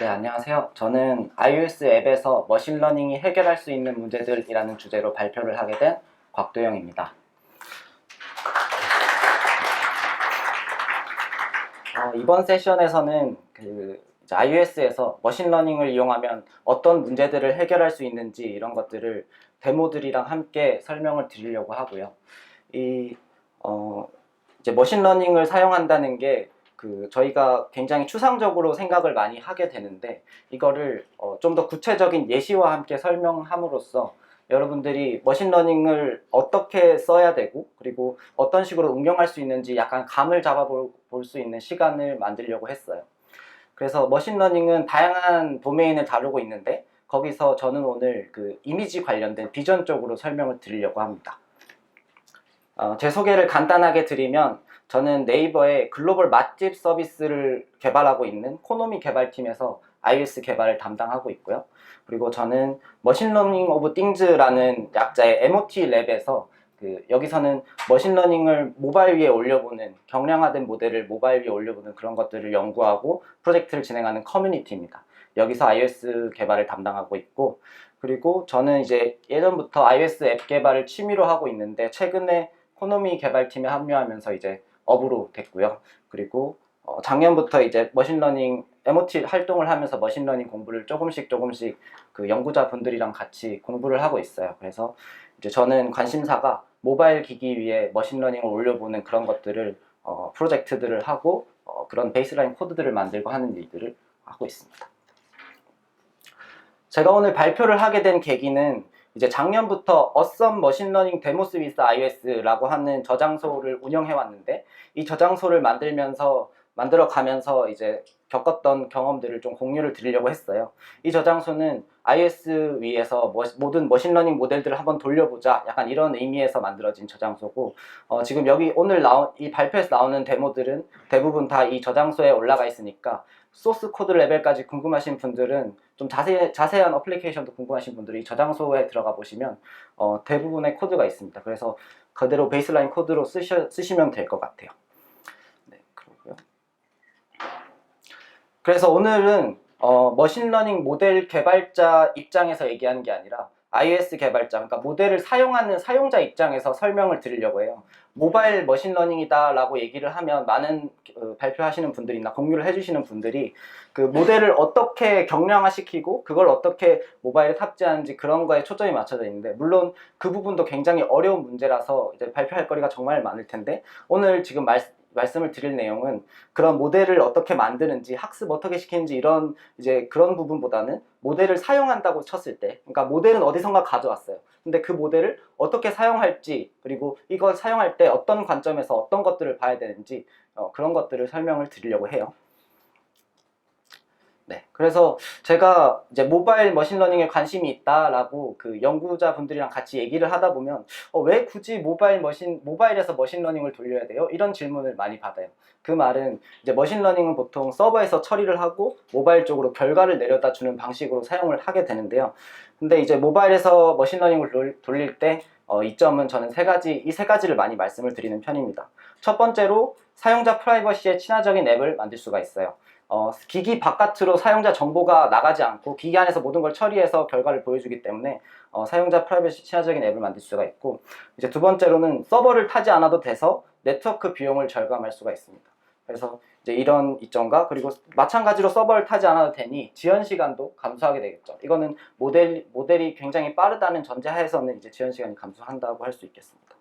네, 안녕하세요. 저는 iOS 앱에서 머신러닝이 해결할 수 있는 문제들이라는 주제로 발표를 하게 된 곽도영입니다. 이번 세션에서는 이제 iOS에서 머신러닝을 이용하면 어떤 문제들을 해결할 수 있는지 이런 것들을 데모들이랑 함께 설명을 드리려고 하고요. 이제 머신러닝을 사용한다는 게 저희가 굉장히 추상적으로 생각을 많이 하게 되는데 이거를 좀 더 구체적인 예시와 함께 설명함으로써 여러분들이 머신러닝을 어떻게 써야 되고 그리고 어떤 식으로 응용할 수 있는지 약간 감을 잡아볼 수 있는 시간을 만들려고 했어요. 그래서 머신러닝은 다양한 도메인을 다루고 있는데 거기서 저는 오늘 이미지 관련된 비전 쪽으로 설명을 드리려고 합니다. 제 소개를 간단하게 드리면 저는 네이버의 글로벌 맛집 서비스를 개발하고 있는 코노미 개발팀에서 iOS 개발을 담당하고 있고요. 그리고 저는 머신러닝 오브 띵즈라는 약자의 MOT 랩에서 여기서는 머신러닝을 모바일 위에 올려보는 경량화된 모델을 모바일 위에 올려보는 그런 것들을 연구하고 프로젝트를 진행하는 커뮤니티입니다. 여기서 iOS 개발을 담당하고 있고, 그리고 저는 이제 예전부터 iOS 앱 개발을 취미로 하고 있는데 최근에 코노미 개발팀에 합류하면서 이제 업으로 됐고요. 그리고 작년부터 이제 머신러닝 MOT 활동을 하면서 머신러닝 공부를 조금씩 연구자분들이랑 같이 공부를 하고 있어요. 그래서 이제 저는 관심사가 모바일 기기 위에 머신러닝을 올려보는 그런 것들을 프로젝트들을 하고 그런 베이스라인 코드들을 만들고 하는 일들을 하고 있습니다. 제가 오늘 발표를 하게 된 계기는 이제 작년부터 Awesome Machine Learning Demos with iOS라고 하는 저장소를 운영해 왔는데 이 저장소를 만들어가면서 이제 겪었던 경험들을 좀 공유를 드리려고 했어요. 이 저장소는 iOS 위에서 모든 머신러닝 모델들을 한번 돌려보자 약간 이런 의미에서 만들어진 저장소고 지금 여기 오늘 이 발표에서 나오는 데모들은 대부분 다 이 저장소에 올라가 있으니까 소스 코드 레벨까지 궁금하신 분들은 좀 자세한 어플리케이션도 궁금하신 분들이 저장소에 들어가 보시면 대부분의 코드가 있습니다. 그래서 그대로 베이스라인 코드로 쓰시면 될 것 같아요. 네, 그러고요. 그래서 오늘은 머신러닝 모델 개발자 입장에서 얘기하는 게 아니라 iOS 개발자, 그러니까 모델을 사용하는 사용자 입장에서 설명을 드리려고 해요. 모바일 머신러닝이다 라고 얘기를 하면 많은 발표하시는 분들이나 공유를 해주시는 분들이 그 모델을 어떻게 경량화시키고 그걸 어떻게 모바일에 탑재하는지 그런 거에 초점이 맞춰져 있는데, 물론 그 부분도 굉장히 어려운 문제라서 이제 발표할 거리가 정말 많을 텐데 오늘 지금 말씀을 드릴 내용은 그런 모델을 어떻게 만드는지, 학습 어떻게 시키는지 이런 이제 그런 부분보다는 모델을 사용한다고 쳤을 때, 그러니까 모델은 어디선가 가져왔어요. 근데 그 모델을 어떻게 사용할지, 그리고 이걸 사용할 때 어떤 관점에서 어떤 것들을 봐야 되는지 그런 것들을 설명을 드리려고 해요. 네, 그래서 제가 이제 모바일 머신러닝에 관심이 있다라고 연구자분들이랑 같이 얘기를 하다 보면 왜 굳이 모바일에서 머신러닝을 돌려야 돼요? 이런 질문을 많이 받아요. 그 말은 이제 머신러닝은 보통 서버에서 처리를 하고 모바일 쪽으로 결과를 내려다 주는 방식으로 사용을 하게 되는데요. 근데 이제 모바일에서 머신러닝을 돌릴 때 이점은 저는 이 세 가지를 많이 말씀을 드리는 편입니다. 첫 번째로 사용자 프라이버시에 친화적인 앱을 만들 수가 있어요. 기기 바깥으로 사용자 정보가 나가지 않고 기기 안에서 모든 걸 처리해서 결과를 보여주기 때문에 사용자 프라이버시 친화적인 앱을 만들 수가 있고, 이제 두 번째로는 서버를 타지 않아도 돼서 네트워크 비용을 절감할 수가 있습니다. 그래서 이제 이런 이점과, 그리고 마찬가지로 서버를 타지 않아도 되니 지연 시간도 감소하게 되겠죠. 이거는 모델이 굉장히 빠르다는 전제하에서는 이제 지연 시간이 감소한다고 할 수 있겠습니다.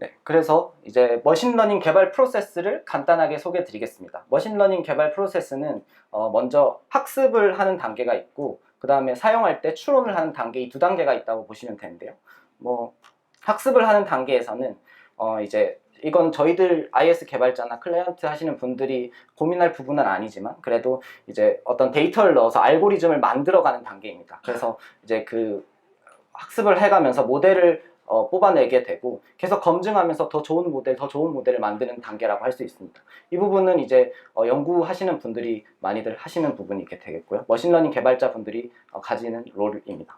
네, 그래서 이제 머신러닝 개발 프로세스를 간단하게 소개해 드리겠습니다. 머신러닝 개발 프로세스는 먼저 학습을 하는 단계가 있고 그 다음에 사용할 때 추론을 하는 단계, 이 두 단계가 있다고 보시면 되는데요. 학습을 하는 단계에서는 이제 이건 저희들 iOS 개발자나 클라이언트 하시는 분들이 고민할 부분은 아니지만 그래도 이제 어떤 데이터를 넣어서 알고리즘을 만들어가는 단계입니다. 그래서 이제 학습을 해가면서 모델을 뽑아내게 되고 계속 검증하면서 더 좋은 모델을 만드는 단계라고 할 수 있습니다. 이 부분은 이제 연구하시는 분들이 많이들 하시는 부분이 되겠고요. 머신러닝 개발자 분들이 가지는 롤입니다.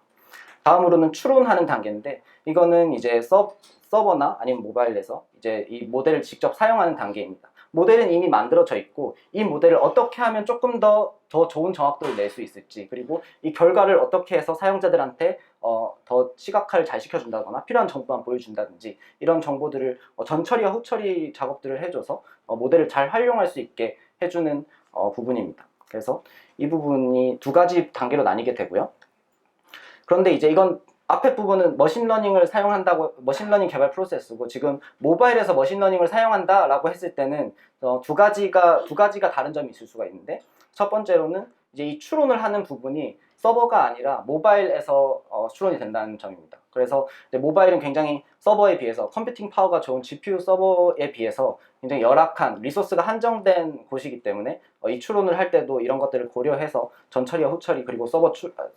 다음으로는 추론하는 단계인데 이거는 이제 서버나 아니면 모바일에서 이제 이 모델을 직접 사용하는 단계입니다. 모델은 이미 만들어져 있고 이 모델을 어떻게 하면 조금 더 좋은 정확도를 낼 수 있을지, 그리고 이 결과를 어떻게 해서 사용자들한테 더 시각화를 잘 시켜준다거나 필요한 정보만 보여준다든지 이런 정보들을 전처리와 후처리 작업들을 해줘서 모델을 잘 활용할 수 있게 해주는 부분입니다. 그래서 이 부분이 두 가지 단계로 나뉘게 되고요. 그런데 이제 이건 앞에 부분은 머신러닝을 사용한다고, 머신러닝 개발 프로세스고, 지금 모바일에서 머신러닝을 사용한다라고 했을 때는 두 가지가 다른 점이 있을 수가 있는데, 첫 번째로는 이제 이 추론을 하는 부분이 서버가 아니라 모바일에서 추론이 된다는 점입니다. 그래서 이제 모바일은 굉장히 서버에 비해서, 컴퓨팅 파워가 좋은 GPU 서버에 비해서 굉장히 열악한, 리소스가 한정된 곳이기 때문에 이 추론을 할 때도 이런 것들을 고려해서 전처리와 후처리, 그리고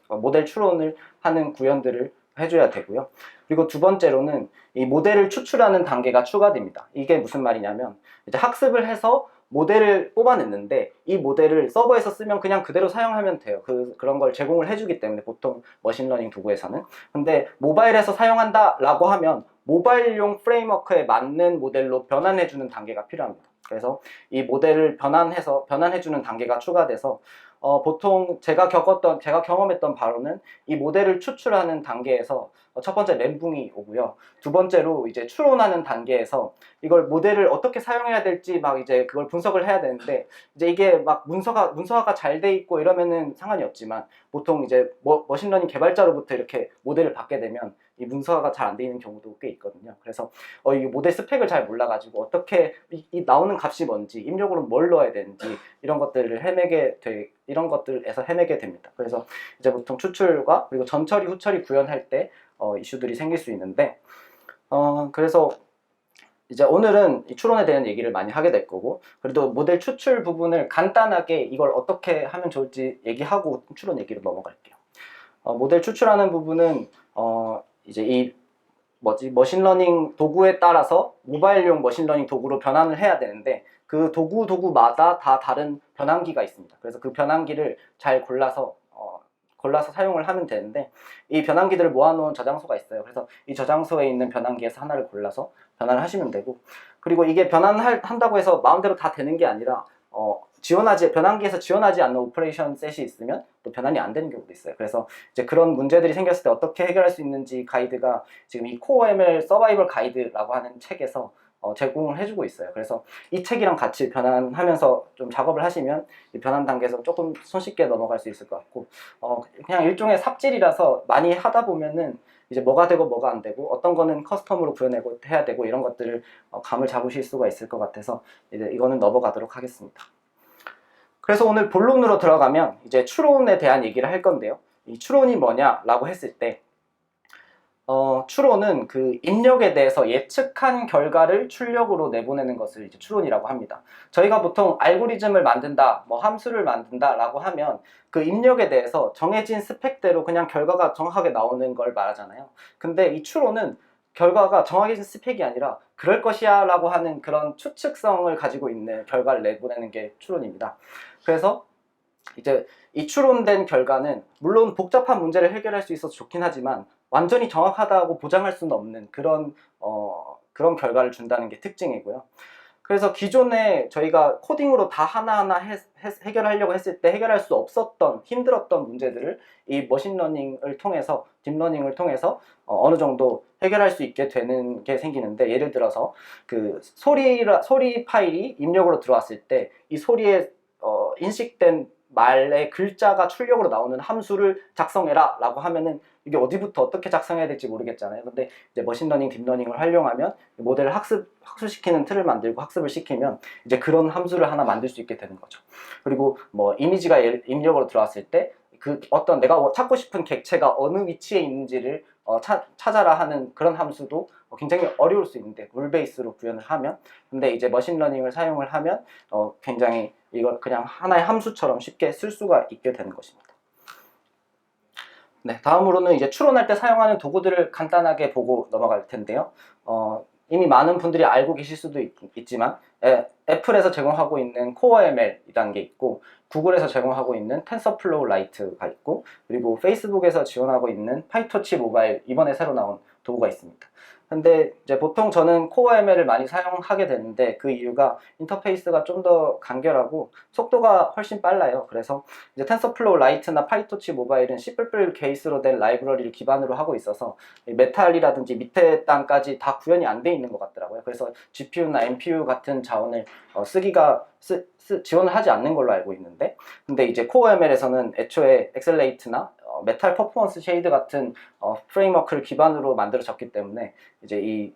모델 추론을 하는 구현들을 해줘야 되고요. 그리고 두 번째로는 이 모델을 추출하는 단계가 추가됩니다. 이게 무슨 말이냐면, 이제 학습을 해서 모델을 뽑아냈는데 이 모델을 서버에서 쓰면 그냥 그대로 사용하면 돼요. 그런 걸 제공을 해주기 때문에, 보통 머신러닝 도구에서는. 근데 모바일에서 사용한다 라고 하면 모바일용 프레임워크에 맞는 모델로 변환해주는 단계가 필요합니다. 그래서 이 모델을 변환해주는 단계가 추가돼서 보통 제가 경험했던 바로는 이 모델을 추출하는 단계에서 첫 번째 멘붕이 오고요. 두 번째로 이제 추론하는 단계에서 이걸 모델을 어떻게 사용해야 될지 막 이제 그걸 분석을 해야 되는데, 이제 이게 막 문서화가 잘 돼 있고 이러면은 상관이 없지만, 보통 이제 머신러닝 개발자로부터 이렇게 모델을 받게 되면 이 문서화가 잘 안 돼 있는 경우도 꽤 있거든요. 그래서 이 모델 스펙을 잘 몰라가지고 어떻게 이 나오는 값이 뭔지, 입력으로 뭘 넣어야 되는지 이런 것들에서 헤매게 됩니다. 그래서 이제 보통 추출과 그리고 전처리, 후처리 구현할 때 이슈들이 생길 수 있는데, 그래서 이제 오늘은 이 추론에 대한 얘기를 많이 하게 될 거고, 그래도 모델 추출 부분을 간단하게 이걸 어떻게 하면 좋을지 얘기하고 추론 얘기로 넘어갈게요. 모델 추출하는 부분은 이제 이 머신러닝 도구에 따라서 모바일용 머신러닝 도구로 변환을 해야 되는데, 그 도구마다 다 다른 변환기가 있습니다. 그래서 그 변환기를 잘 골라서 사용을 하면 되는데, 이 변환기들을 모아놓은 저장소가 있어요. 그래서 이 저장소에 있는 변환기에서 하나를 골라서 변환을 하시면 되고, 그리고 이게 한다고 해서 마음대로 다 되는 게 아니라 변환기에서 지원하지 않는 오퍼레이션 셋이 있으면 또 변환이 안 되는 경우도 있어요. 그래서 이제 그런 문제들이 생겼을 때 어떻게 해결할 수 있는지 가이드가 지금 이 코어 ML 서바이벌 가이드라고 하는 책에서 제공을 해주고 있어요. 그래서 이 책이랑 같이 변환하면서 좀 작업을 하시면 이 변환 단계에서 조금 손쉽게 넘어갈 수 있을 것 같고, 그냥 일종의 삽질이라서 많이 하다 보면은 이제 뭐가 되고 뭐가 안 되고, 어떤 거는 커스텀으로 구현하고 해야 되고, 이런 것들을 감을 잡으실 수가 있을 것 같아서 이제 이거는 넘어가도록 하겠습니다. 그래서 오늘 본론으로 들어가면 이제 추론에 대한 얘기를 할 건데요. 이 추론이 뭐냐라고 했을 때, 추론은 그 입력에 대해서 예측한 결과를 출력으로 내보내는 것을 이제 추론이라고 합니다. 저희가 보통 알고리즘을 만든다, 함수를 만든다라고 하면 그 입력에 대해서 정해진 스펙대로 그냥 결과가 정확하게 나오는 걸 말하잖아요. 근데 이 추론은 결과가 정해진 스펙이 아니라 그럴 것이야 라고 하는 그런 추측성을 가지고 있는 결과를 내보내는 게 추론입니다. 그래서 이제 이 추론된 결과는 물론 복잡한 문제를 해결할 수 있어서 좋긴 하지만 완전히 정확하다고 보장할 수는 없는 그런 결과를 준다는 게 특징이고요. 그래서 기존에 저희가 코딩으로 다 하나하나 해결하려고 했을 때 해결할 수 없었던, 힘들었던 문제들을 이 머신러닝을 통해서, 딥러닝을 통해서 어느 정도 해결할 수 있게 되는 게 생기는데, 예를 들어서 그 소리 파일이 입력으로 들어왔을 때 이 소리에 인식된 말의 글자가 출력으로 나오는 함수를 작성해라 라고 하면은 이게 어디부터 어떻게 작성해야 될지 모르겠잖아요. 근데 이제 머신러닝, 딥러닝을 활용하면 모델을 학습시키는 틀을 만들고 학습을 시키면 이제 그런 함수를 하나 만들 수 있게 되는 거죠. 그리고 이미지가 입력으로 들어왔을 때 어떤 내가 찾고 싶은 객체가 어느 위치에 있는지를 찾아라 하는 그런 함수도 굉장히 어려울 수 있는데, 룰 베이스로 구현을 하면, 근데 이제 머신러닝을 사용을 하면 굉장히 이걸 그냥 하나의 함수처럼 쉽게 쓸 수가 있게 되는 것입니다. 네, 다음으로는 이제 추론할 때 사용하는 도구들을 간단하게 보고 넘어갈 텐데요. 이미 많은 분들이 알고 계실 수도 있지만 애플에서 제공하고 있는 코어 ML이라는 게 있고, 구글에서 제공하고 있는 텐서플로우 라이트가 있고, 그리고 페이스북에서 지원하고 있는 파이토치 모바일, 이번에 새로 나온 도구가 있습니다. 근데 이제 보통 저는 코어 ML을 많이 사용하게 되는데 그 이유가 인터페이스가 좀 더 간결하고 속도가 훨씬 빨라요. 그래서 이제 텐서플로우 라이트나 파이토치 모바일은 C++ 베이스로 된 라이브러리를 기반으로 하고 있어서 메탈이라든지 밑에 단까지 다 구현이 안 돼 있는 것 같더라고요. 그래서 GPU나 NPU 같은 자원을 지원을 하지 않는 걸로 알고 있는데, 근데 이제 코어 ML에서는 애초에 엑셀레이트나 메탈 퍼포먼스 쉐이드 같은 프레임워크를 기반으로 만들어졌기 때문에 이제 이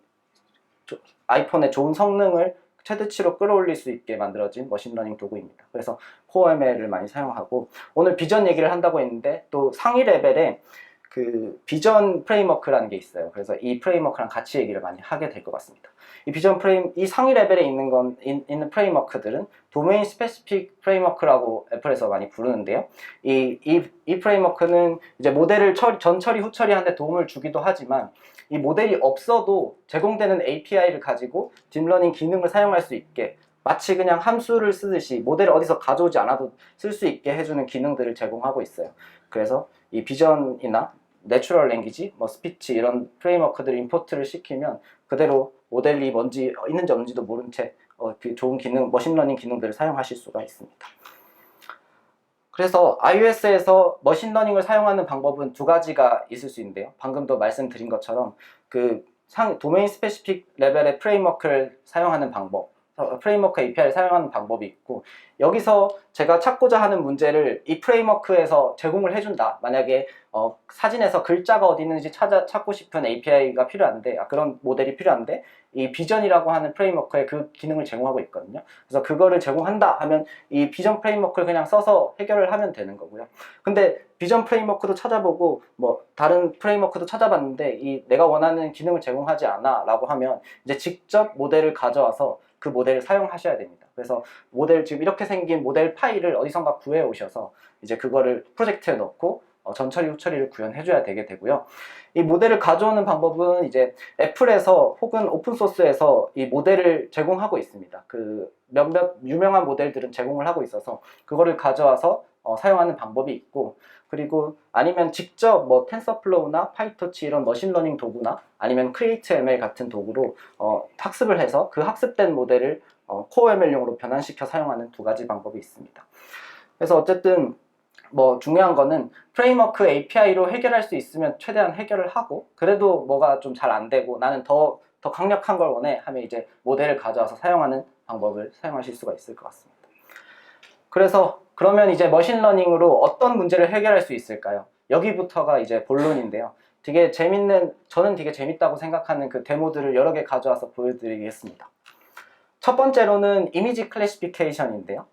아이폰의 좋은 성능을 최대치로 끌어올릴 수 있게 만들어진 머신러닝 도구입니다. 그래서 코어 ML을 많이 사용하고, 오늘 비전 얘기를 한다고 했는데 또 상위 레벨에 그 비전 프레임워크라는 게 있어요. 그래서 이 프레임워크랑 같이 얘기를 많이 하게 될 것 같습니다. 이 상위 레벨에 있는 프레임워크들은 도메인 스페시픽 프레임워크라고 애플에서 많이 부르는데요. 이 프레임워크는 이제 모델을 전 처리, 후 처리하는 데 도움을 주기도 하지만, 이 모델이 없어도 제공되는 API를 가지고 딥러닝 기능을 사용할 수 있게, 마치 그냥 함수를 쓰듯이 모델을 어디서 가져오지 않아도 쓸 수 있게 해주는 기능들을 제공하고 있어요. 그래서 이 비전이나 내추럴 랭귀지, 스피치 이런 프레임워크들 임포트를 시키면 그대로 모델이 있는지 없는지도 모른 채 그 좋은 기능, 머신러닝 기능들을 사용하실 수가 있습니다. 그래서 iOS에서 머신러닝을 사용하는 방법은 두 가지가 있을 수 있는데요. 방금도 말씀드린 것처럼 그 도메인 스페시픽 레벨의 프레임워크를 사용하는 방법, 프레임워크 API를 사용하는 방법이 있고, 여기서 제가 찾고자 하는 문제를 이 프레임워크에서 제공을 해준다. 만약에 사진에서 글자가 어디 있는지 찾고 싶은 API가 필요한데, 그런 모델이 필요한데 이 비전이라고 하는 프레임워크에 그 기능을 제공하고 있거든요. 그래서 그거를 제공한다 하면 이 비전 프레임워크를 그냥 써서 해결을 하면 되는 거고요. 근데 비전 프레임워크도 찾아보고 다른 프레임워크도 찾아봤는데 내가 원하는 기능을 제공하지 않아 라고 하면 이제 직접 모델을 가져와서 그 모델을 사용하셔야 됩니다. 그래서 지금 이렇게 생긴 모델 파일을 어디선가 구해 오셔서 이제 그거를 프로젝트에 넣고 전처리 후처리를 구현해줘야 되게 되고요. 이 모델을 가져오는 방법은 이제 애플에서 혹은 오픈소스에서 이 모델을 제공하고 있습니다. 그 몇몇 유명한 모델들은 제공을 하고 있어서 그거를 가져와서 사용하는 방법이 있고, 그리고 아니면 직접 텐서플로우나 파이토치 이런 머신러닝 도구나 아니면 크리에이트 ML 같은 도구로 학습을 해서 그 학습된 모델을 코어 ML용으로 변환시켜 사용하는 두 가지 방법이 있습니다. 그래서 어쨌든 중요한 거는 프레임워크 API로 해결할 수 있으면 최대한 해결을 하고, 그래도 뭐가 좀 잘 안 되고 나는 더 강력한 걸 원해 하면 이제 모델을 가져와서 사용하는 방법을 사용하실 수가 있을 것 같습니다. 그러면 이제 머신러닝으로 어떤 문제를 해결할 수 있을까요? 여기부터가 이제 본론인데요. 저는 되게 재밌다고 생각하는 그 데모들을 여러 개 가져와서 보여드리겠습니다. 첫 번째로는 이미지 클래시피케이션인데요.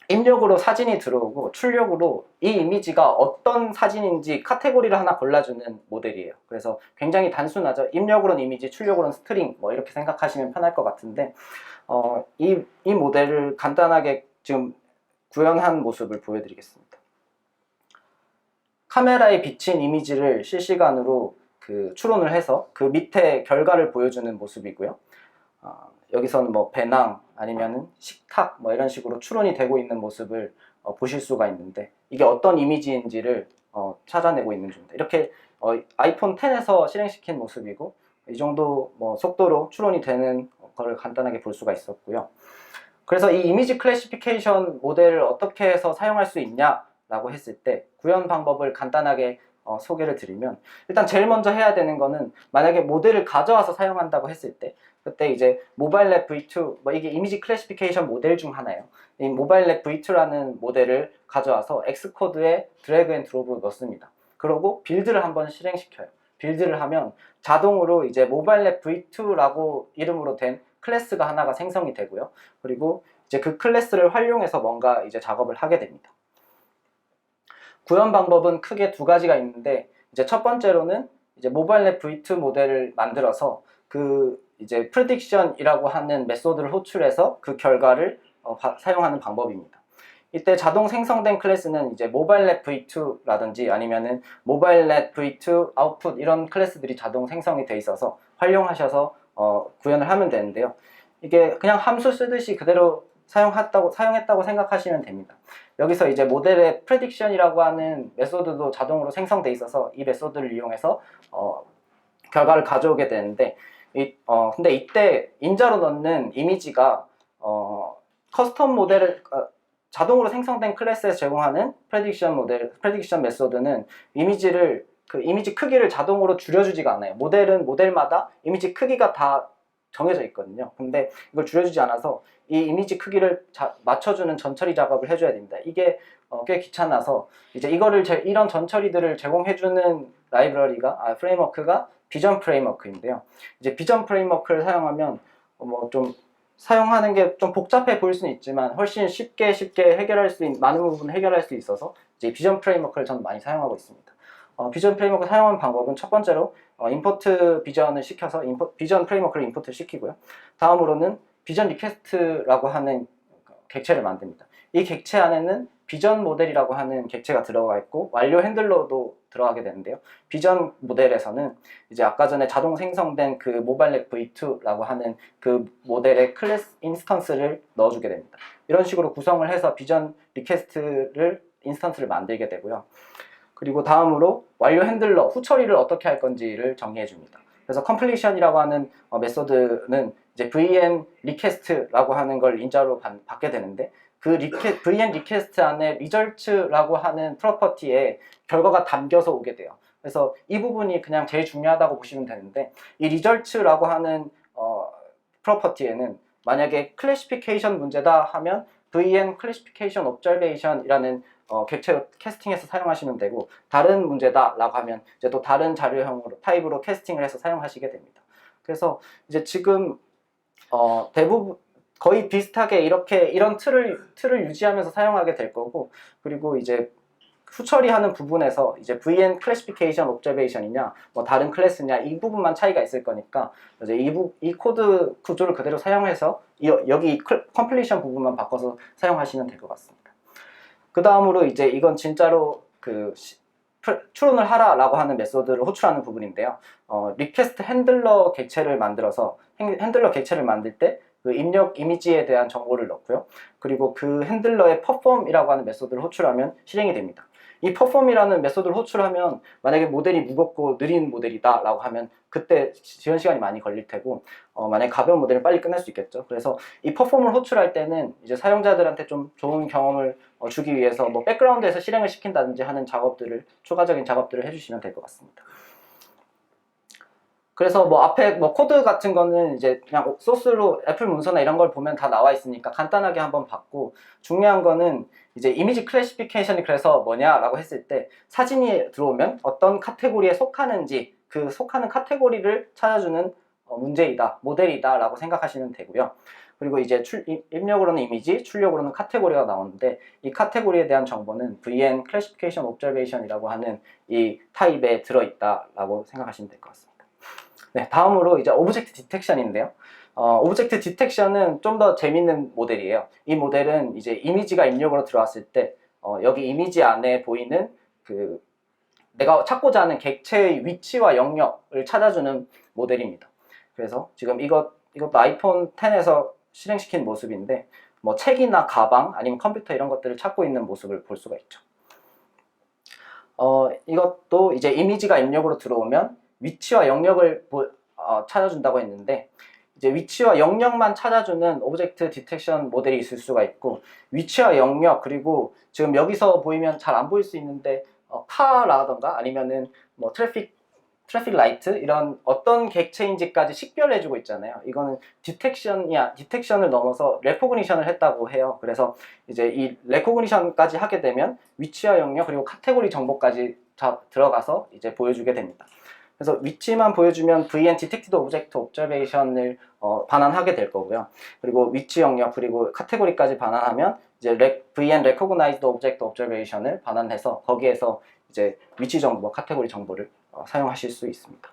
입력으로 사진이 들어오고 출력으로 이 이미지가 어떤 사진인지 카테고리를 하나 골라주는 모델이에요. 그래서 굉장히 단순하죠. 입력으로는 이미지, 출력으로는 스트링 이렇게 생각하시면 편할 것 같은데, 이 모델을 간단하게 지금 구현한 모습을 보여드리겠습니다. 카메라에 비친 이미지를 실시간으로 추론을 해서 그 밑에 결과를 보여주는 모습이고요. 여기서는 배낭 아니면 식탁 이런 식으로 추론이 되고 있는 모습을 보실 수가 있는데, 이게 어떤 이미지인지를 찾아내고 있는 중입니다. 이렇게 아이폰 10에서 실행시킨 모습이고, 이 정도 속도로 추론이 되는 거를 간단하게 볼 수가 있었고요. 그래서 이 이미지 클래시피케이션 모델을 어떻게 해서 사용할 수 있냐라고 했을 때 구현 방법을 간단하게 소개를 드리면, 일단 제일 먼저 해야 되는 거는, 만약에 모델을 가져와서 사용한다고 했을 때 그때 이제 모바일랩 V2, 이게 이미지 클래시피케이션 모델 중 하나예요. 이 모바일랩 V2라는 모델을 가져와서 엑스코드에 드래그 앤 드롭을 넣습니다. 그리고 빌드를 한번 실행시켜요. 빌드를 하면 자동으로 이제 모바일랩 V2라고 이름으로 된 클래스가 하나가 생성이 되고요. 그리고 이제 그 클래스를 활용해서 뭔가 이제 작업을 하게 됩니다. 구현 방법은 크게 두 가지가 있는데, 이제 첫 번째로는 이제 모바일랩 V2 모델을 만들어서 이제 prediction이라고 하는 메소드를 호출해서 그 결과를 사용하는 방법입니다. 이때 자동 생성된 클래스는 이제 모바일랩 V2라든지 아니면은 모바일랩 V2 아웃풋 이런 클래스들이 자동 생성이 돼 있어서 활용하셔서 구현을 하면 되는데요. 이게 그냥 함수 쓰듯이 그대로 사용했다고 생각하시면 됩니다. 여기서 이제 모델의 prediction이라고 하는 메소드도 자동으로 생성돼 있어서 이 메소드를 이용해서 결과를 가져오게 되는데 근데 이때 인자로 넣는 이미지가 커스텀 모델을 자동으로 생성된 클래스에서 제공하는 프레딕션 메소드는 그 이미지 크기를 자동으로 줄여주지가 않아요. 모델은 모델마다 이미지 크기가 다 정해져 있거든요. 근데 이걸 줄여주지 않아서 이 이미지 크기를 맞춰주는 전처리 작업을 해줘야 됩니다. 이게 꽤 귀찮아서 이제 이런 전처리들을 제공해주는 프레임워크가 비전 프레임워크인데요. 이제 비전 프레임워크를 사용하면 좀 사용하는 게 좀 복잡해 보일 수는 있지만 훨씬 쉽게 많은 부분을 해결할 수 있어서 이제 비전 프레임워크를 저는 많이 사용하고 있습니다. 비전 프레임워크 사용하는 방법은 첫 번째로 임포트 비전을 시켜서 비전 프레임워크를 임포트 시키고요. 다음으로는 비전 리퀘스트라고 하는 객체를 만듭니다. 이 객체 안에는 비전 모델이라고 하는 객체가 들어가 있고 완료 핸들러도 들어가게 되는데요. 비전 모델에서는 이제 아까 전에 자동 생성된 그 모바일렉 V2라고 하는 그 모델의 클래스 인스턴스를 넣어주게 됩니다. 이런 식으로 구성을 해서 비전 리퀘스트를 인스턴스를 만들게 되고요. 그리고 다음으로 완료 핸들러 후처리를 어떻게 할 건지를 정리해 줍니다. 그래서 completion이라고 하는 메소드는 이제 vn request라고 하는 걸 인자로 받게 되는데 그 vn request 안에 results라고 하는 프로퍼티에 결과가 담겨서 오게 돼요. 그래서 이 부분이 그냥 제일 중요하다고 보시면 되는데 이 results라고 하는 프로퍼티에는 만약에 클래시피케이션 문제다 하면 vn classification observation이라는 객체로 캐스팅해서 사용하시면 되고 다른 문제다 라고 하면 이제 또 다른 자료형으로 타입으로 캐스팅을 해서 사용하시게 됩니다. 그래서 이제 지금 대부분 거의 비슷하게 이런 틀을 유지하면서 사용하게 될 거고, 그리고 이제 후처리하는 부분에서 이제 VN 클래시피케이션 옵저베이션이냐 뭐 다른 클래스냐 이 부분만 차이가 있을 거니까 이제 이 코드 구조를 그대로 사용해서 여기 컴플리션 부분만 바꿔서 사용하시면 될 것 같습니다. 그 다음으로 이제 이건 진짜로 추론을 하라라고 하는 메소드를 호출하는 부분인데요. 리퀘스트 핸들러 객체를 만들어서 핸들러 객체를 만들 때 그 입력 이미지에 대한 정보를 넣고요. 그리고 그 핸들러의 perform이라고 하는 메소드를 호출하면 실행이 됩니다. 이 perform이라는 메소드를 호출하면 만약에 모델이 무겁고 느린 모델이다 라고 하면 그때 지원 시간이 많이 걸릴 테고 만약에 가벼운 모델은 빨리 끝낼 수 있겠죠. 그래서 이 perform을 호출할 때는 이제 사용자들한테 좀 좋은 경험을 주기 위해서 뭐 백그라운드에서 실행을 시킨다든지 하는 추가적인 작업들을 해주시면 될 것 같습니다. 그래서 뭐 앞에 뭐 코드 같은 거는 이제 그냥 소스로 애플 문서나 이런 걸 보면 다 나와 있으니까 간단하게 한번 봤고, 중요한 거는 이제 이미지 클래시피케이션이 그래서 뭐냐라고 했을 때 사진이 들어오면 어떤 카테고리에 속하는지 그 속하는 카테고리를 찾아주는 문제이다, 모델이다 라고 생각하시면 되고요. 그리고 이제 입력으로는 이미지, 출력으로는 카테고리가 나오는데 이 카테고리에 대한 정보는 VN Classification Observation이라고 하는 이 타입에 들어있다라고 생각하시면 될 것 같습니다. 네, 다음으로 이제 오브젝트 디텍션인데요. 오브젝트 디텍션은 좀 더 재밌는 모델이에요. 이 모델은 이제 이미지가 입력으로 들어왔을 때 여기 이미지 안에 보이는 그 내가 찾고자 하는 객체의 위치와 영역을 찾아주는 모델입니다. 그래서 지금 이것도 아이폰 10에서 실행시킨 모습인데 뭐 책이나 가방 아니면 컴퓨터 이런 것들을 찾고 있는 모습을 볼 수가 있죠. 이것도 이제 이미지가 입력으로 들어오면 위치와 영역을 찾아준다고 했는데 이제 위치와 영역만 찾아주는 오브젝트 디텍션 모델이 있을 수가 있고, 위치와 영역 그리고 지금 여기서 보이면 잘 안 보일 수 있는데 카라던가 아니면은 뭐 트래픽 라이트 이런 어떤 객체인지까지 식별해주고 있잖아요. 이거는 디텍션을 넘어서 레코그니션을 했다고 해요. 그래서 이제 이 레코그니션까지 하게 되면 위치와 영역 그리고 카테고리 정보까지 다 들어가서 이제 보여주게 됩니다. 그래서 위치만 보여주면 VN Detected Object Observation을 반환하게 될 거고요. 그리고 위치 영역 그리고 카테고리까지 반환하면 이제 VN Recognized Object Observation을 반환해서 거기에서 이제 위치 정보, 카테고리 정보를 사용하실 수 있습니다.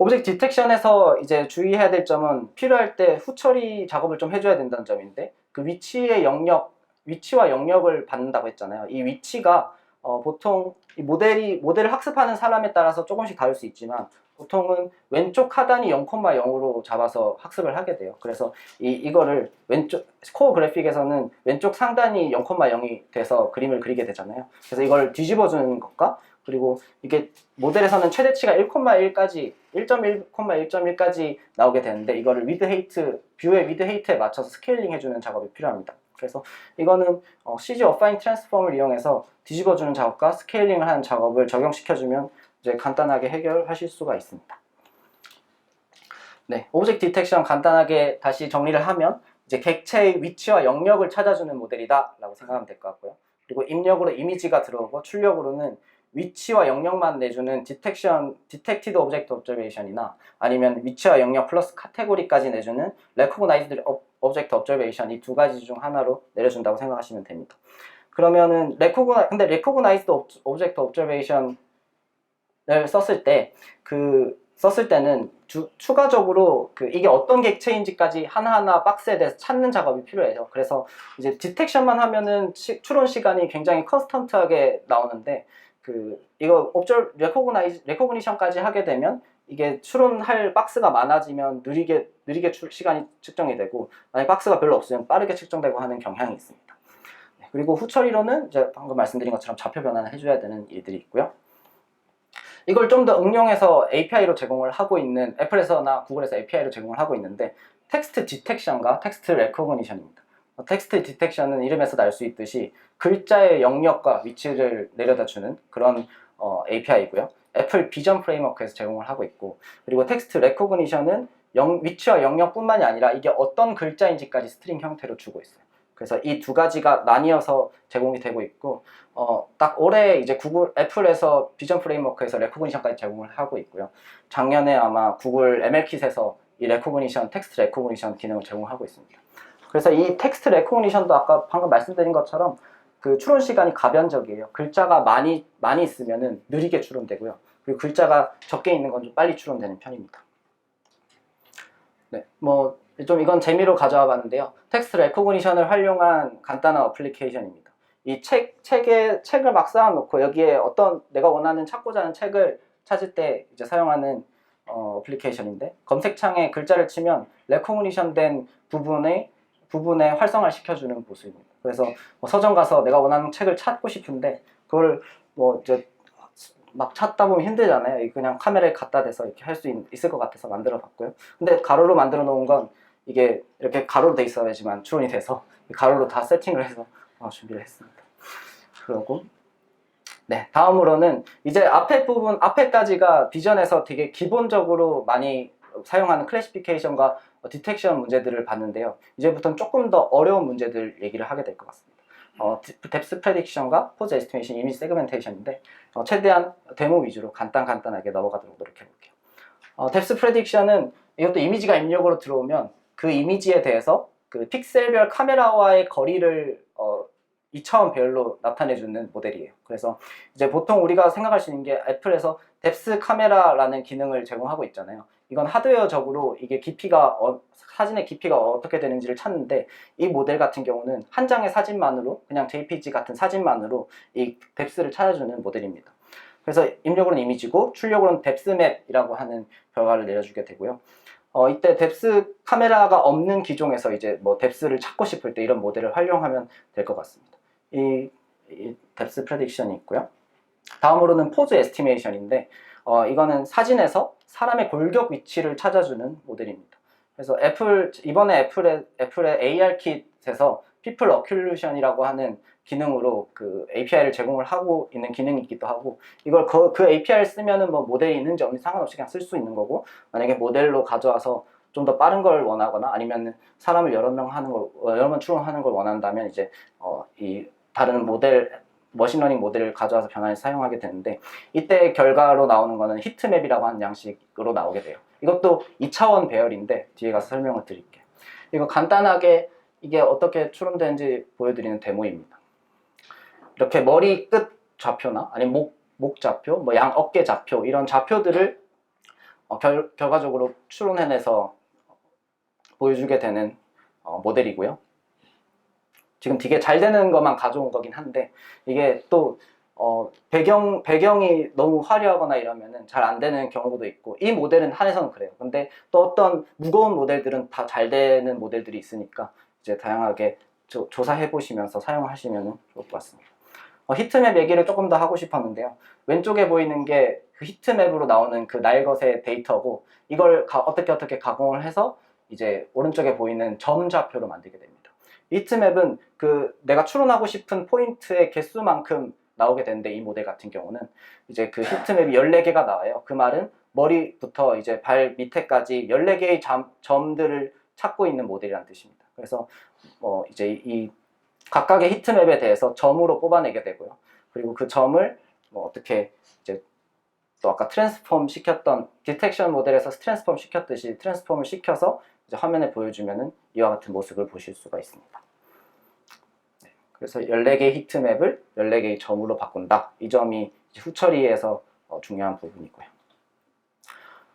오브젝트 디텍션에서 이제 주의해야 될 점은 필요할 때 후처리 작업을 좀 해줘야 된다는 점인데, 그 위치와 영역을 받는다고 했잖아요. 이 위치가 보통 이 모델을 학습하는 사람에 따라서 조금씩 다를 수 있지만 보통은 왼쪽 하단이 0,0으로 잡아서 학습을 하게 돼요. 그래서 이거를 코어 그래픽에서는 왼쪽 상단이 0,0이 돼서 그림을 그리게 되잖아요. 그래서 이걸 뒤집어 주는 것과 그리고 이게 모델에서는 최대치가 1,1까지 1.1,1.1까지 나오게 되는데 이거를 위드 헤이트 뷰의 위드 헤이트에 맞춰서 스케일링 해주는 작업이 필요합니다. 그래서 이거는 CG 어파인 트랜스폼을 이용해서 뒤집어주는 작업과 스케일링을 하는 작업을 적용시켜주면 이제 간단하게 해결하실 수가 있습니다. 네, 오브젝트 디텍션 간단하게 다시 정리를 하면 이제 객체의 위치와 영역을 찾아주는 모델이다 라고 생각하면 될 것 같고요. 그리고 입력으로 이미지가 들어오고 출력으로는 위치와 영역만 내주는 디텍티드 오브젝트 옵저베이션이나 아니면 위치와 영역 플러스 카테고리까지 내주는 레코그나이즈드 오브젝트 옵저베이션 이 두 가지 중 하나로 내려준다고 생각하시면 됩니다. 그러면은 근데 레코그나이즈드 오브젝트 옵저베이션을 썼을 때는 추가적으로 이게 어떤 객체인지까지 하나하나 박스에 대해서 찾는 작업이 필요해요. 그래서 이제 디텍션만 하면은 추론 시간이 굉장히 컨스턴트하게 나오는데 이거 레코그니션까지 하게 되면 이게 추론할 박스가 많아지면 느리게 시간이 측정이 되고 만약 박스가 별로 없으면 빠르게 측정되고 하는 경향이 있습니다. 그리고 후처리로는 이제 방금 말씀드린 것처럼 좌표 변환을 해줘야 되는 일들이 있고요. 이걸 좀 더 응용해서 API로 제공을 하고 있는 애플에서나 구글에서 API로 제공을 하고 있는데 텍스트 디텍션과 텍스트 레코그니션입니다. 텍스트 디텍션은 이름에서 알 수 있듯이 글자의 영역과 위치를 내려다주는 그런 API이고요. 애플 비전 프레임워크에서 제공을 하고 있고, 그리고 텍스트 레코그니션은 위치와 영역뿐만이 아니라 이게 어떤 글자인지까지 스트링 형태로 주고 있어요. 그래서 이 두 가지가 나뉘어서 제공이 되고 있고, 딱 올해 이제 애플에서 비전 프레임워크에서 레코그니션까지 제공을 하고 있고요. 작년에 아마 구글 MLKit에서 이 텍스트 레코그니션 기능을 제공하고 있습니다. 그래서 이 텍스트 레코그니션도 아까 방금 말씀드린 것처럼 추론 시간이 가변적이에요. 글자가 많이 있으면은 느리게 추론되고요. 그리고 글자가 적게 있는 건 좀 빨리 추론되는 편입니다. 네, 좀 이건 재미로 가져와 봤는데요. 텍스트 레코그니션을 활용한 간단한 어플리케이션입니다. 이 책을 막 쌓아놓고 여기에 내가 원하는 찾고자 하는 책을 찾을 때 이제 사용하는 어플리케이션인데, 검색창에 글자를 치면 레코그니션 된 부분에 활성화를 시켜주는 보수입니다. 그래서 서점 가서 내가 원하는 책을 찾고 싶은데 그걸 이제 막 찾다 보면 힘들잖아요. 그냥 카메라에 갖다 대서 이렇게 할 수 있을 것 같아서 만들어 봤고요. 근데 가로로 만들어 놓은 건 이게 이렇게 가로로 돼 있어야지만 추론이 돼서 가로로 다 세팅을 해서 준비를 했습니다. 그리고 네, 다음으로는 이제 앞에까지가 비전에서 되게 기본적으로 많이 사용하는 클래시피케이션과 디텍션 문제들을 봤는데요. 이제부터는 조금 더 어려운 문제들 얘기를 하게 될 것 같습니다. 뎁스 프레딕션과 포즈 에스티메이션, 이미지 세그멘테이션인데 최대한 데모 위주로 간단하게 넘어가도록 노력해 볼게요. 뎁스 프레딕션은 이것도 이미지가 입력으로 들어오면 그 이미지에 대해서 픽셀별 카메라와의 거리를 2차원별로 나타내주는 모델이에요. 그래서 이제 보통 우리가 생각할 수 있는 게 애플에서 뎁스 카메라라는 기능을 제공하고 있잖아요. 이건 하드웨어적으로 이게 사진의 깊이가 어떻게 되는지를 찾는데, 이 모델 같은 경우는 한 장의 사진만으로, 그냥 JPG 같은 사진만으로 이 뎁스를 찾아주는 모델입니다. 그래서 입력으로는 이미지고 출력으로는 뎁스맵이라고 하는 결과를 내려주게 되고요. 이때 뎁스 카메라가 없는 기종에서 이제 뎁스를 찾고 싶을 때 이런 모델을 활용하면 될 것 같습니다. 이 뎁스 프레딕션이 있고요. 다음으로는 포즈 에스티메이션인데 이거는 사진에서 사람의 골격 위치를 찾아주는 모델입니다. 그래서 이번에 애플의 ARKit에서 People Occlusion이라고 하는 기능으로 API를 제공을 하고 있는 기능이기도 하고, 이걸 그 API를 쓰면은 모델이 있는지 없는지 상관없이 그냥 쓸 수 있는 거고, 만약에 모델로 가져와서 좀 더 빠른 걸 원하거나 아니면 사람을 여러 번 추론하는 걸 원한다면 이제 이 다른 머신러닝 모델을 가져와서 변환해서 사용하게 되는데, 이때 결과로 나오는 거는 히트맵이라고 하는 양식으로 나오게 돼요. 이것도 2차원 배열인데 뒤에 가서 설명을 드릴게요. 이거 간단하게 이게 어떻게 추론되는지 보여드리는 데모입니다. 이렇게 머리 끝 좌표나 아니면 목 좌표, 양 어깨 좌표, 이런 좌표들을 결과적으로 추론해내서 보여주게 되는 모델이고요. 지금 되게 잘 되는 것만 가져온 거긴 한데, 이게 또 배경이 너무 화려하거나 이러면은 잘 안 되는 경우도 있고, 이 모델은 한해서는 그래요. 근데 또 어떤 무거운 모델들은 다 잘 되는 모델들이 있으니까 이제 다양하게 조사해 보시면서 사용하시면 좋을 것 같습니다. 히트맵 얘기를 조금 더 하고 싶었는데요. 왼쪽에 보이는 게 그 히트맵으로 나오는 그 날것의 데이터고, 이걸 어떻게 가공을 해서 이제 오른쪽에 보이는 점 좌표로 만들게 됩니다. 히트맵은 그 내가 추론하고 싶은 포인트의 개수만큼 나오게 되는데, 이 모델 같은 경우는 이제 그 히트맵이 14개가 나와요. 그 말은 머리부터 이제 발 밑에까지 14개의 점들을 찾고 있는 모델이라는 뜻입니다. 그래서 이제 이 각각의 히트맵에 대해서 점으로 뽑아내게 되고요. 그리고 그 점을 어떻게 이제 또 아까 트랜스폼 시켰던 디텍션 모델에서 트랜스폼 시켰듯이 트랜스폼을 시켜서 이제 화면에 보여주면은 이와 같은 모습을 보실 수가 있습니다. 네, 그래서 14개의 히트맵을 14개의 점으로 바꾼다. 이 점이 후처리에서 중요한 부분이고요.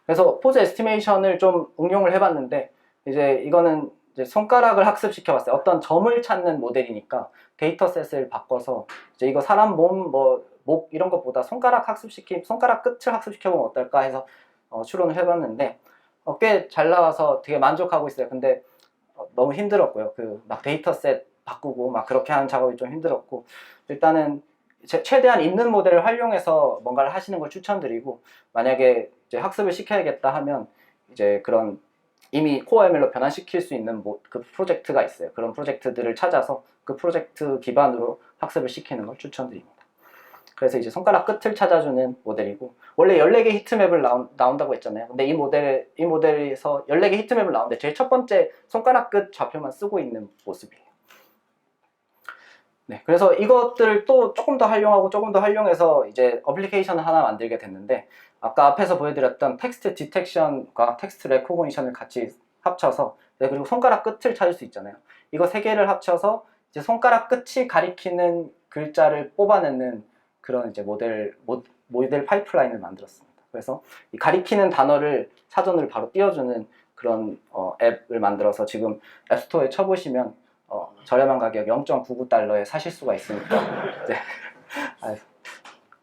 그래서 포즈 에스티메이션을 좀 응용을 해봤는데, 이제 이거는 이제 손가락을 학습시켜봤어요. 어떤 점을 찾는 모델이니까 데이터셋을 바꿔서 이제 이거 사람 몸, 목 이런 것보다 손가락 끝을 학습시켜보면 어떨까 해서 추론을 해봤는데 꽤 잘 나와서 되게 만족하고 있어요. 근데 너무 힘들었고요. 그 막 데이터셋 바꾸고 막 그렇게 하는 작업이 좀 힘들었고, 일단은 최대한 있는 모델을 활용해서 뭔가를 하시는 걸 추천드리고, 만약에 이제 학습을 시켜야겠다 하면 이제 그런 이미 코어 ML로 변환시킬 수 있는 그 프로젝트가 있어요. 그런 프로젝트들을 찾아서 그 프로젝트 기반으로 학습을 시키는 걸 추천드립니다. 그래서 이제 손가락 끝을 찾아주는 모델이고, 원래 14개 히트맵을 나온다고 했잖아요. 근데 이 모델에서 14개 히트맵을 나오는데 제일 첫 번째 손가락 끝 좌표만 쓰고 있는 모습이에요. 네, 그래서 이것들을 또 조금 더 활용해서 이제 어플리케이션을 하나 만들게 됐는데, 아까 앞에서 보여드렸던 텍스트 디텍션과 텍스트 레코그니션을 같이 합쳐서, 그리고 손가락 끝을 찾을 수 있잖아요. 이거 세 개를 합쳐서 이제 손가락 끝이 가리키는 글자를 뽑아내는 그런 이제 모델 파이프라인을 만들었습니다. 그래서 이 가리키는 단어를 사전으로 바로 띄워주는 그런 앱을 만들어서 지금 앱스토어에 쳐보시면 저렴한 가격 0.99달러에 사실 수가 있으니까 이제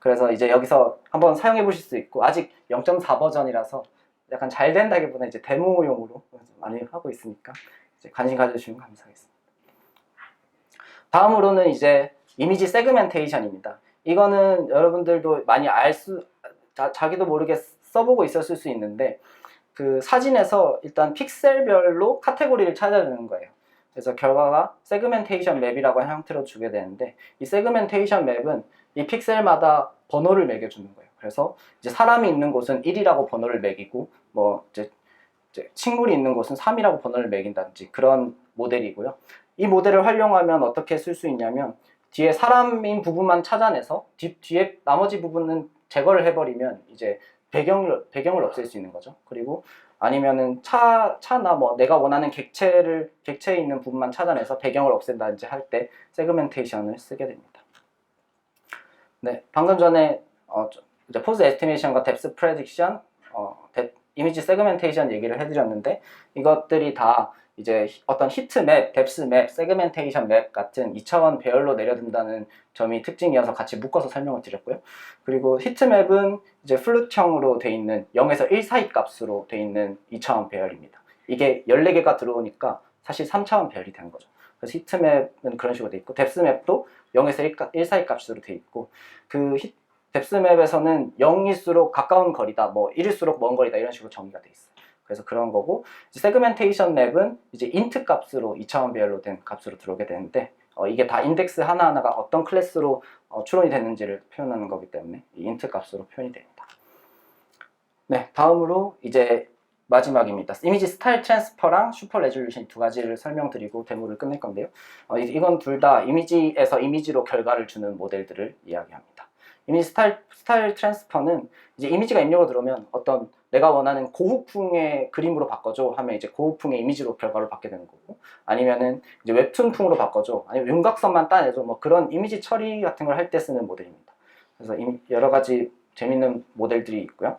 그래서 이제 여기서 한번 사용해 보실 수 있고, 아직 0.4 버전이라서 약간 잘 된다기보다 이제 데모용으로 많이 하고 있으니까 이제 관심 가져주시면 감사하겠습니다. 다음으로는 이제 이미지 세그멘테이션입니다. 이거는 여러분들도 많이 자기도 모르게 써보고 있었을 수 있는데, 그 사진에서 일단 픽셀별로 카테고리를 찾아주는 거예요. 그래서 결과가 세그멘테이션 맵이라고 하는 형태로 주게 되는데, 이 세그멘테이션 맵은 이 픽셀마다 번호를 매겨주는 거예요. 그래서 이제 사람이 있는 곳은 1이라고 번호를 매기고, 이제 식물이 있는 곳은 3이라고 번호를 매긴다든지 그런 모델이고요. 이 모델을 활용하면 어떻게 쓸 수 있냐면, 뒤에 사람인 부분만 찾아내서 뒤에 나머지 부분은 제거를 해버리면 이제 배경을 없앨 수 있는 거죠. 그리고 아니면은 차나 내가 원하는 객체에 있는 부분만 찾아내서 배경을 없앤다든지 할 때 세그멘테이션을 쓰게 됩니다. 네, 방금 전에 이제 포즈 에스티메이션과 뎁스 프레딕션, 이미지 세그멘테이션 얘기를 해드렸는데, 이것들이 다 이제 어떤 히트맵, 뎁스맵, 세그멘테이션 맵 같은 2차원 배열로 내려든다는 점이 특징이어서 같이 묶어서 설명을 드렸고요. 그리고 히트맵은 이제 플룻형으로 돼 있는 0에서 1 사이 값으로 돼 있는 2차원 배열입니다. 이게 14개가 들어오니까 사실 3차원 배열이 되는 거죠. 그래서 히트맵은 그런 식으로 돼 있고, 뎁스맵도 0에서 1 사이 값으로 돼 있고, 그 뎁스맵에서는 0일수록 가까운 거리다, 1일수록 먼 거리다, 이런 식으로 정의가 돼 있어요. 그래서 그런 거고, 세그멘테이션 맵은 이제 인트 값으로 2차원 배열로 된 값으로 들어오게 되는데, 이게 다 인덱스 하나하나가 어떤 클래스로 추론이 됐는지를 표현하는 거기 때문에 이 인트 값으로 표현이 됩니다. 네, 다음으로 이제 마지막입니다. 이미지 스타일 트랜스퍼랑 슈퍼 레졸루션 두 가지를 설명드리고 데모를 끝낼 건데요. 이건 둘 다 이미지에서 이미지로 결과를 주는 모델들을 이야기합니다. 이미지 스타일 트랜스퍼는 이제 이미지가 입력으로 들어오면 어떤 내가 원하는 고후풍의 그림으로 바꿔줘 하면 이제 고후풍의 이미지로 결과를 받게 되는 거고, 아니면은 이제 웹툰풍으로 바꿔줘, 아니면 윤곽선만 따내줘, 그런 이미지 처리 같은 걸 할 때 쓰는 모델입니다. 그래서 여러 가지 재밌는 모델들이 있고요.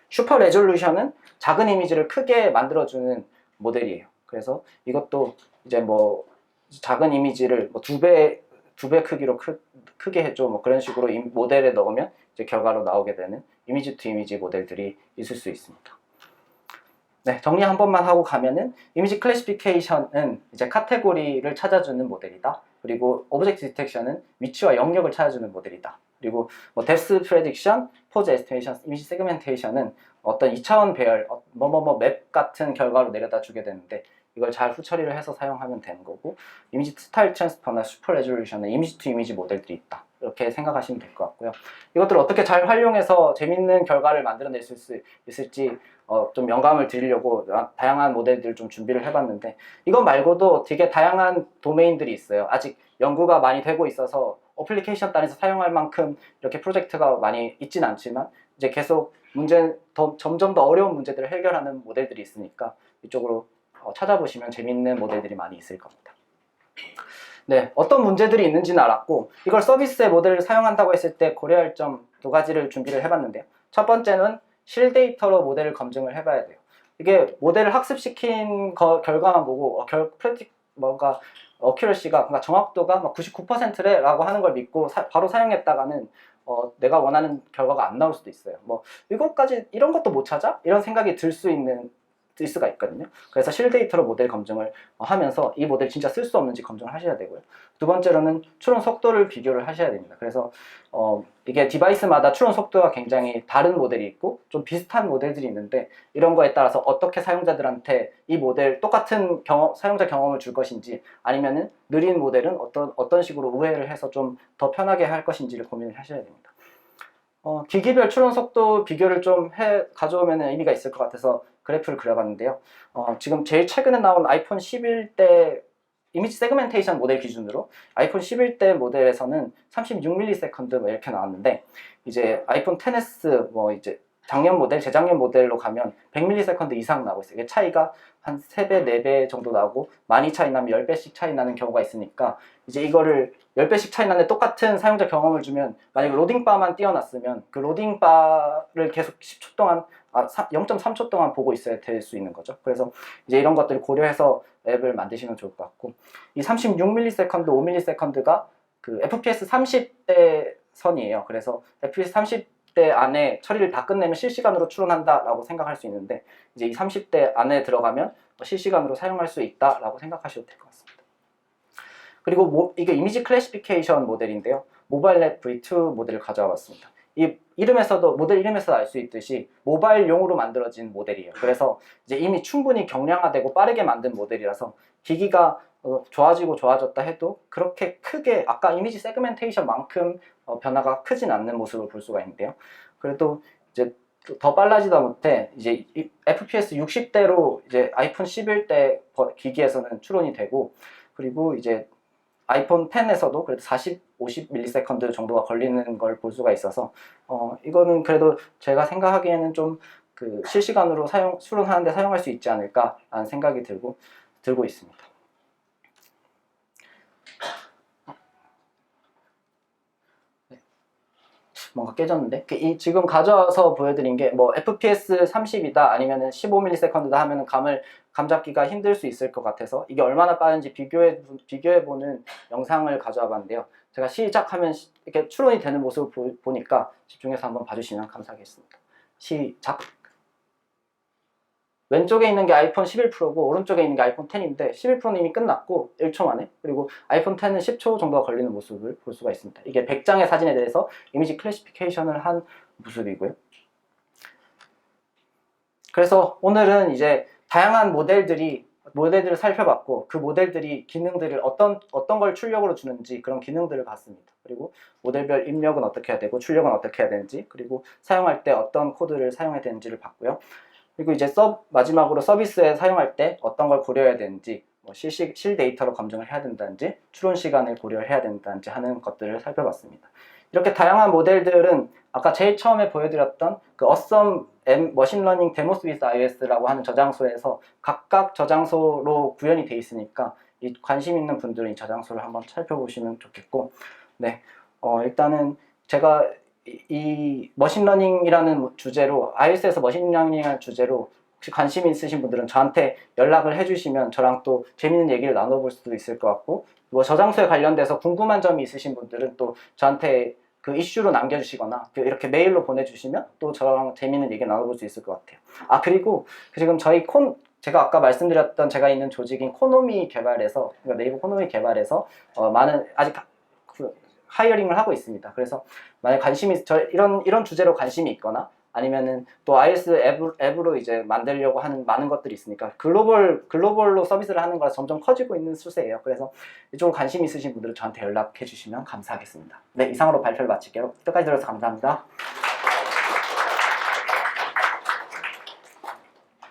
슈퍼 레졸루션은 작은 이미지를 크게 만들어주는 모델이에요. 그래서 이것도 이제 작은 이미지를 두 배 크기로 크게 해줘, 그런 식으로 이 모델에 넣으면 이제 결과로 나오게 되는 이미지 투 이미지 모델들이 있을 수 있습니다. 네, 정리 한 번만 하고 가면은 이미지 클래시피케이션은 이제 카테고리를 찾아주는 모델이다. 그리고 오브젝트 디텍션은 위치와 영역을 찾아주는 모델이다. 그리고 뭐 뎁스 프레딕션, 포즈 에스티메이션, 이미지 세그멘테이션은 어떤 2차원 배열, 맵 같은 결과로 내려다 주게 되는데 이걸 잘 후처리를 해서 사용하면 되는 거고, 이미지 스타일 트랜스퍼나 슈퍼 레졸루션은 이미지 투 이미지 모델들이 있다. 이렇게 생각하시면 될 것 같고요. 이것들을 어떻게 잘 활용해서 재밌는 결과를 만들어낼 수 있을지 좀 영감을 드리려고 다양한 모델들을 좀 준비를 해봤는데, 이것 말고도 되게 다양한 도메인들이 있어요. 아직 연구가 많이 되고 있어서 어플리케이션 단에서 사용할 만큼 이렇게 프로젝트가 많이 있진 않지만 이제 계속 점점 더 어려운 문제들을 해결하는 모델들이 있으니까 이쪽으로 찾아보시면 재밌는 모델들이 많이 있을 겁니다. 네, 어떤 문제들이 있는지는 알았고, 이걸 서비스의 모델을 사용한다고 했을 때 고려할 점 2가지를 준비를 해봤는데요. 첫 번째는 실 데이터로 모델을 검증을 해봐야 돼요. 이게 모델을 학습시킨 결과만 보고 어큐러시가, 그러니까 정확도가 99%래 라고 하는 걸 믿고 바로 사용했다가는 내가 원하는 결과가 안 나올 수도 있어요. 뭐 이것까지 이런 것도 못 찾아? 이런 생각이 들 수가 있거든요. 그래서 실 데이터로 모델 검증을 하면서 이 모델 진짜 쓸 수 없는지 검증을 하셔야 되고요. 두 번째로는 추론 속도를 비교를 하셔야 됩니다. 그래서 이게 디바이스마다 추론 속도가 굉장히 다른 모델이 있고 좀 비슷한 모델들이 있는데, 이런 거에 따라서 어떻게 사용자들한테 이 모델 똑같은 사용자 경험을 줄 것인지, 아니면은 느린 모델은 어떤 식으로 우회를 해서 좀 더 편하게 할 것인지를 고민을 하셔야 됩니다. 기기별 추론 속도 비교를 좀 가져오면 의미가 있을 것 같아서 그래프를 그려봤는데요. 지금 제일 최근에 나온 아이폰 11대 이미지 세그멘테이션 모델 기준으로 아이폰 11대 모델에서는 36ms 뭐 이렇게 나왔는데, 이제 아이폰 XS 이제 작년 모델, 재작년 모델로 가면 100ms 이상 나오고 있어요. 이게 차이가 한 3배, 4배 정도 나고, 많이 차이 나면 10배씩 차이 나는 경우가 있으니까, 이제 이거를 10배씩 차이 나는데 똑같은 사용자 경험을 주면, 만약에 로딩바만 띄워놨으면 그 로딩바를 계속 10초 동안 0.3초 동안 보고 있어야 될 수 있는 거죠. 그래서 이제 이런 것들을 고려해서 앱을 만드시면 좋을 것 같고, 이 36ms, 5ms가 그 FPS 30대 선이에요. 그래서 FPS 30대 안에 처리를 다 끝내면 실시간으로 추론한다라고 생각할 수 있는데, 이제 이 30대 안에 들어가면 실시간으로 사용할 수 있다라고 생각하셔도 될 것 같습니다. 그리고 이게 이미지 클래시피케이션 모델인데요. 모바일랩 V2 모델을 가져와 봤습니다. 이 모델 이름에서 알 수 있듯이 모바일용으로 만들어진 모델이에요. 그래서 이제 이미 충분히 경량화되고 빠르게 만든 모델이라서 기기가 좋아지고 좋아졌다 해도 그렇게 크게 아까 이미지 세그멘테이션만큼 변화가 크진 않는 모습을 볼 수가 있는데요. 그래도 이제 더 빨라지다 못해 이제 FPS 60대로 이제 아이폰 11대 기기에서는 추론이 되고, 그리고 이제 아이폰 10에서도 그래도 50ms 정도가 걸리는 걸 볼 수가 있어서 이거는 그래도 제가 생각하기에는 좀 그 실시간으로 추론하는데 사용할 수 있지 않을까라는 생각이 들고 있습니다. 뭔가 깨졌는데? 지금 가져와서 보여드린 게 뭐 FPS 30이다 아니면 15ms다 하면 감 잡기가 힘들 수 있을 것 같아서 이게 얼마나 빠른지 비교해보는 영상을 가져와 봤는데요. 제가 시작하면 이렇게 추론이 되는 모습을 보니까 집중해서 한번 봐주시면 감사하겠습니다. 시작! 왼쪽에 있는 게 아이폰 11 프로고 오른쪽에 있는 게 아이폰 10인데 11 프로는 이미 끝났고 1초 만에, 그리고 아이폰 10은 10초 정도가 걸리는 모습을 볼 수가 있습니다. 이게 100장의 사진에 대해서 이미지 클래시피케이션을 한 모습이고요. 그래서 오늘은 이제 다양한 모델들을 살펴봤고, 그 모델들이 기능들을 어떤 걸 출력으로 주는지 그런 기능들을 봤습니다. 그리고 모델별 입력은 어떻게 해야 되고 출력은 어떻게 해야 되는지, 그리고 사용할 때 어떤 코드를 사용해야 되는지를 봤고요. 그리고 이제 마지막으로 서비스에 사용할 때 어떤 걸 고려해야 되는지, 실 데이터로 검증을 해야 된다든지 추론 시간을 고려해야 된다든지 하는 것들을 살펴봤습니다. 이렇게 다양한 모델들은 아까 제일 처음에 보여드렸던 그 Awesome 머신러닝 데모스 위드 iOS라고 하는 저장소에서 각각 저장소로 구현이 돼 있으니까 관심 있는 분들은 이 저장소를 한번 살펴보시면 좋겠고, 네, 일단은 제가 이 머신러닝이라는 주제로, iOS에서 머신러닝이라는 주제로 혹시 관심 있으신 분들은 저한테 연락을 해주시면 저랑 또 재밌는 얘기를 나눠볼 수도 있을 것 같고, 뭐 저장소에 관련돼서 궁금한 점이 있으신 분들은 또 저한테 그 이슈로 남겨주시거나 이렇게 메일로 보내주시면 또 저랑 재미있는 얘기 나눠볼 수 있을 것 같아요. 아, 그리고 지금 저희 제가 아까 말씀드렸던 제가 있는 조직인 코노미 개발에서, 그러니까 네이버 코노미 개발에서 많은 아직 하이어링을 하고 있습니다. 그래서 만약 이런 주제로 관심이 있거나 아니면은 또 iOS 앱으로 이제 만들려고 하는 많은 것들이 있으니까 글로벌로 서비스를 하는 거라 점점 커지고 있는 추세예요. 그래서 이쪽으로 관심 있으신 분들은 저한테 연락해 주시면 감사하겠습니다. 네, 이상으로 발표를 마칠게요. 끝까지 들어서 감사합니다.